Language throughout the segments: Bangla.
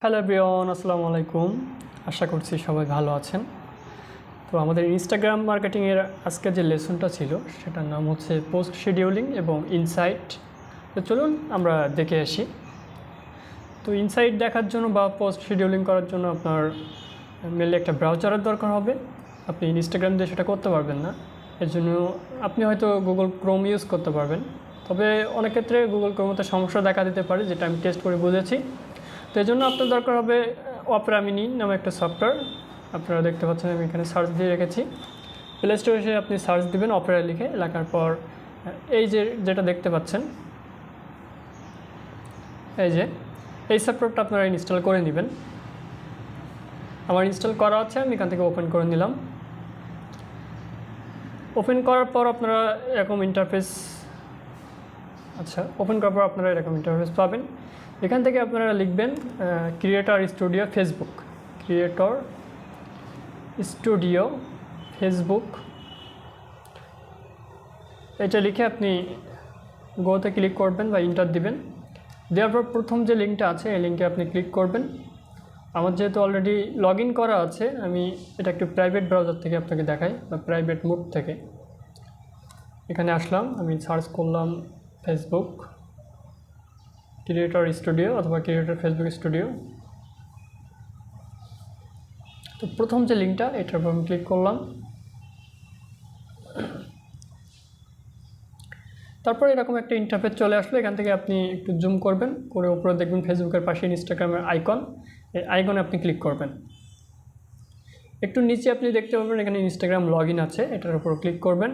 হ্যালো এভরিওয়ান, আসসালামু আলাইকুম। আশা করছি সবাই ভালো আছেন। তো আমাদের ইনস্টাগ্রাম মার্কেটিংয়ের আজকে যে লেসনটা ছিল সেটার নাম হচ্ছে পোস্ট শিডিউলিং এবং ইনসাইট। তো চলুন আমরা দেখে আসি। তো ইনসাইট দেখার জন্য বা পোস্ট শিডিউলিং করার জন্য আপনার মেনলি একটা ব্রাউজারের দরকার হবে। আপনি ইনস্টাগ্রাম দিয়ে সেটা করতে পারবেন না, এর জন্য আপনি হয়তো গুগল ক্রোম ইউজ করতে পারবেন। তবে অনেক ক্ষেত্রে গুগল ক্রোমতে সমস্যা দেখা দিতে পারে, যেটা আমি টেস্ট করে বুঝেছি। তো এই জন্য আপনার দরকার হবে অপেরা মিনি নামে একটা সফটওয়্যার। আপনারা দেখতে পাচ্ছেন আমি এখানে সার্চ দিয়ে রেখেছি। প্লে স্টোরে এসে আপনি সার্চ দিবেন অপেরা লিখে, লেখার পর এই যেটা দেখতে পাচ্ছেন, এই সফটওয়্যারটা আপনারা ইনস্টল করে নেবেন। আমার ইনস্টল করা আছে, আমি এখান থেকে ওপেন করে নিলাম। ওপেন করার পর আপনারা এরকম ইন্টারফেস পাবেন। এখান থেকে আপনারা লিখবেন ক্রিয়েটর স্টুডিও ফেসবুক। এটা লিখে আপনি গোতে ক্লিক করবেন বা ইন্টার দিবেন। দেওয়ার পর প্রথম যে লিঙ্কটা আছে এই লিঙ্কে আপনি ক্লিক করবেন। আমার যেহেতু অলরেডি লগ ইন করা আছে, আমি এটা একটু প্রাইভেট ব্রাউজার থেকে আপনাকে দেখাই বা প্রাইভেট মোড থেকে। এখানে আসলাম, আমি সার্চ করলাম ফেসবুক ক্রিয়েটর স্টুডিও অথবা ক্রিয়েটর ফেসবুক স্টুডিও। তো প্রথম যে লিঙ্কটা এটার উপর আমি ক্লিক করলাম। তারপর এরকম একটা ইন্টারফেস চলে আসলো। এখান থেকে আপনি একটু জুম করবেন, করে উপরে দেখবেন ফেসবুকের পাশে ইনস্টাগ্রামের আইকন, এই আইকনে আপনি ক্লিক করবেন। একটু নিচে আপনি দেখতে পাবেন এখানে ইনস্টাগ্রাম লগ ইন আছে, এটার উপর ক্লিক করবেন।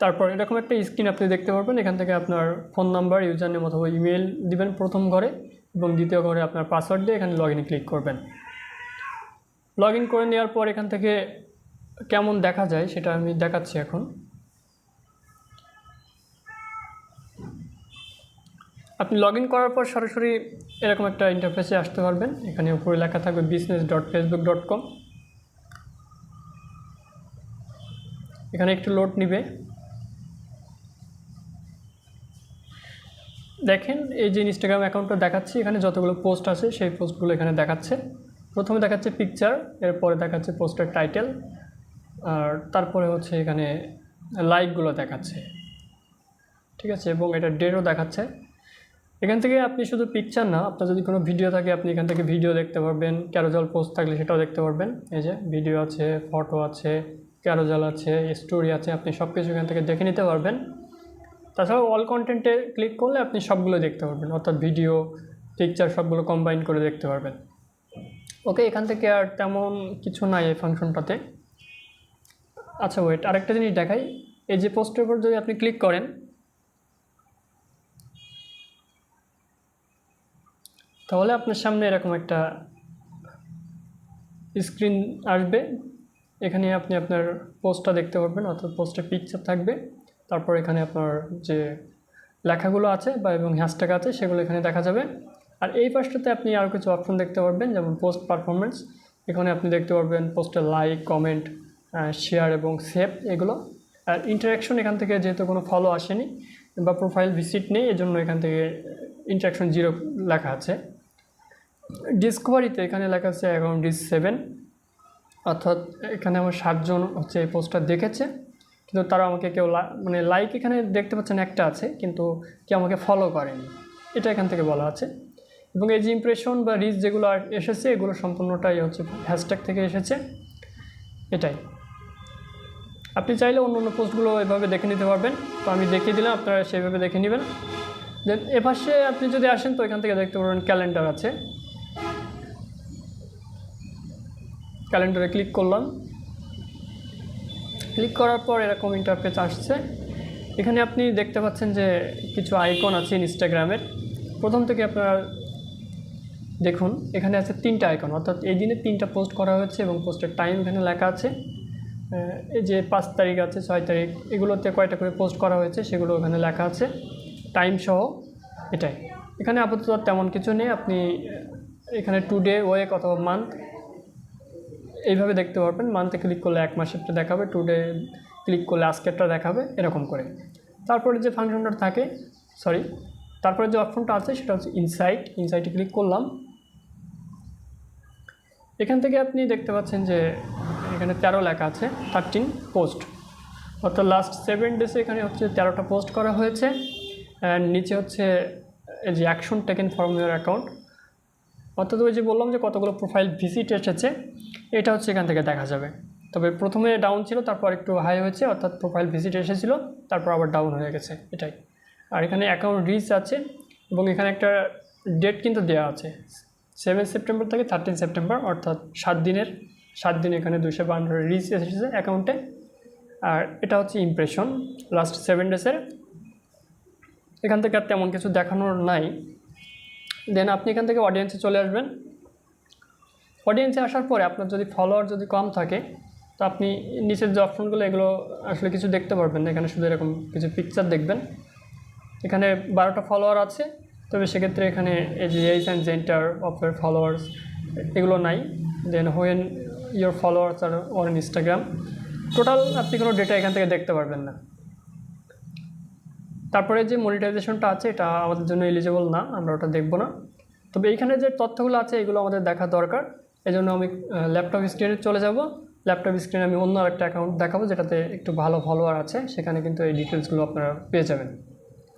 তারপর এরকম একটা স্ক্রিন আপনি দেখতে পারবেন। এখান থেকে আপনার ফোন নাম্বার, ইউজার নেম অথবা ইমেল দিবেন প্রথম ঘরে, এবং দ্বিতীয় ঘরে আপনার পাসওয়ার্ড দিয়ে এখানে লগ ইনে ক্লিক করবেন। লগ ইন করে নেওয়ার পর এখান থেকে কেমন দেখা যায় সেটা আমি দেখাচ্ছি এখন। আপনি লগ ইন করার পর সরাসরি এরকম একটা ইন্টারফেসে আসতে পারবেন। এখানে উপরে লেখা থাকবে business.facebook.com। এখানে একটু লোড নিবে। দেখেন এই যে ইনস্টাগ্রাম অ্যাকাউন্টটা দেখাচ্ছি, এখানে যতগুলো পোস্ট আছে সেই পোস্টগুলো এখানে দেখাচ্ছে। প্রথমে দেখাচ্ছে পিকচার, এরপরে দেখাচ্ছে পোস্টের টাইটেল, আর তারপরে হচ্ছে এখানে লাইকগুলো দেখাচ্ছে, ঠিক আছে, এবং এটা ডেটও দেখাচ্ছে। এখান থেকে আপনি শুধু পিকচার না, আপনার যদি কোনো ভিডিও থাকে আপনি এখান থেকে ভিডিও দেখতে পারবেন, ক্যারোজাল পোস্ট থাকলে সেটাও দেখতে পারবেন। এই যে ভিডিও আছে, ফটো আছে, ক্যারোজাল আছে, স্টোরি আছে, আপনি সব কিছু এখান থেকে দেখে নিতে পারবেন। তাছাড়াও অল কন্টেন্টে ক্লিক করলে আপনি সবগুলো দেখতে পারবেন, অর্থাৎ ভিডিও, পিকচার সবগুলো কম্বাইন করে দেখতে পারবেন। ওকে, এখান থেকে আর তেমন কিছু নাই এই ফাংশনটাতে। আচ্ছা ওয়েট, আরেকটা জিনিস দেখাই। এই যে পোস্টের উপর যদি আপনি ক্লিক করেন, তাহলে আপনার সামনে এরকম একটা স্ক্রিন আসবে। এখানে আপনি আপনার পোস্টটা দেখতে পারবেন, অর্থাৎ পোস্টের পিকচার থাকবে। তারপর এখানে আপনার যে লেখাগুলো আছে বা এবং হ্যাশট্যাগ আছে সেগুলো এখানে দেখা যাবে। আর এই পাশটাতে আপনি আরও কিছু অপশন দেখতে পারবেন, যেমন পোস্ট পারফরমেন্স। এখানে আপনি দেখতে পারবেন পোস্টের লাইক, কমেন্ট, শেয়ার এবং সেভ এগুলো। আর ইন্টারাকশন, এখান থেকে যেহেতু কোনো ফলো আসেনি বা প্রোফাইল ভিজিট নেই, এজন্য এখান থেকে ইন্টারাকশন 0 লেখা আছে। ডিসকভারিতে এখানে লেখা আছে অ্যাকাউন্ট ইজ 7, অর্থাৎ এখানে আমার 7 জন হচ্ছে এই পোস্টটা দেখেছে, কিন্তু তারা আমাকে কেউ মানে লাইক এখানে দেখতে পাচ্ছেন একটা আছে, কিন্তু কেউ আমাকে ফলো করেনি, এটা এখান থেকে বলা আছে। এবং এই যে ইমপ্রেশন বা রিচ যেগুলো এসেছে এগুলো সম্পূর্ণটাই হচ্ছে হ্যাশট্যাগ থেকে এসেছে, এটাই। আপনি চাইলে অন্য অন্য পোস্টগুলো এভাবে দেখে নিতে পারবেন, তো আমি দেখিয়ে দিলাম, আপনারা সেইভাবে দেখে নেবেন। দেন এপাশে আপনি যদি আসেন তো এখান থেকে দেখতে পারবেন ক্যালেন্ডার আছে। ক্যালেন্ডারে ক্লিক করলাম। ক্লিক করার পর এরকম ইন্টারফেস আসছে। এখানে আপনি দেখতে পাচ্ছেন যে কিছু আইকন আছে ইনস্টাগ্রামের। প্রথম থেকে আপনারা দেখুন এখানে আছে 3টা আইকন, অর্থাৎ এই দিনে 3টা পোস্ট করা হয়েছে এবং পোস্টের টাইম এখানে লেখা আছে। এই যে 5 তারিখ আছে, 6 তারিখ, এগুলোতে কয়টা করে পোস্ট করা হয়েছে সেগুলো এখানে লেখা আছে টাইম সহ, এটাই। এখানে আপাতত তেমন কিছু নেই। আপনি এখানে টুডে, ওয়েক অথবা মান্থ এইভাবে দেখতে পারবেন। মান্থে ক্লিক করলে 1 মাসেরটা দেখাবে, টুডে ক্লিক করলে আজকেরটা দেখাবে, এরকম করে। তারপরে যে ফাংশনটা থাকে সরি, তারপরে যে অপশনটা আছে সেটা হচ্ছে ইনসাইটে ক্লিক করলাম। এখান থেকে আপনি দেখতে পাচ্ছেন যে এখানে 13 লেখা আছে, 13 পোস্ট, অর্থাৎ লাস্ট 7 ডেজে এখানে হচ্ছে 13টা পোস্ট করা হয়েছে। অ্যান্ড নিচে হচ্ছে এই যে action taken from your account, অর্থাৎ ওই যে বললাম যে কতগুলো প্রোফাইল ভিজিট এসেছে, এটা হচ্ছে এখান থেকে দেখা যাবে। তবে প্রথমে ডাউন ছিল, তারপর একটু হাই হয়েছে, অর্থাৎ প্রোফাইল ভিজিট এসেছিলো, তারপর আবার ডাউন হয়ে গেছে, এটাই। আর এখানে অ্যাকাউন্ট রিচ আছে, এবং এখানে একটা ডেট কিন্তু দেওয়া আছে, 7 সেপ্টেম্বর থেকে 13 সেপ্টেম্বর, অর্থাৎ 7 দিন এখানে 252 রিচ এসেছে অ্যাকাউন্টে। আর এটা হচ্ছে ইমপ্রেশন লাস্ট 7 ডেজের। এখান থেকে আর তেমন কিছু দেখানোর নাই। দেন আপনি এখান থেকে অডিয়েন্সে চলে আসবেন। অডিয়েন্সে আসার পরে আপনার যদি ফলোয়ার যদি কম থাকে, তো আপনি নিচের যে অপশনগুলো এগুলো আসলে কিছু দেখতে পারবেন না, এখানে শুধু এরকম কিছু পিকচার দেখবেন। এখানে 12টা ফলোয়ার আছে, তবে সেক্ষেত্রে এখানে এই যে age and gender of your followers এগুলো নাই। Then when your followers are on Instagram, total আপনি কোনো ডেটা এখান থেকে দেখতে পারবেন না। তারপরে যে মনিটাইজেশনটা আছে এটা আমাদের জন্য এলিজিবল না, আমরা ওটা দেখব না। তবে এইখানে যে তথ্যগুলো আছে এগুলো আমাদের দেখা দরকার। এই জন্য আমি ল্যাপটপ স্ক্রিনে চলে যাব। ল্যাপটপ স্ক্রিনে আমি অন্য একটা অ্যাকাউন্ট দেখাবো যেটাতে একটু ভালো ফলোয়ার আছে, সেখানে কিন্তু এই ডিটেলসগুলো আপনারা পেয়ে যাবেন।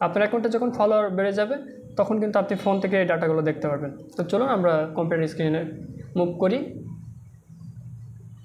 আপনার অ্যাকাউন্টে যখন ফলোয়ার বেড়ে যাবে তখন কিন্তু আপনি ফোন থেকে এই ডাটাগুলো দেখতে পারবেন। তো চলুন আমরা কম্পিউটার স্ক্রিনে মুভ করি।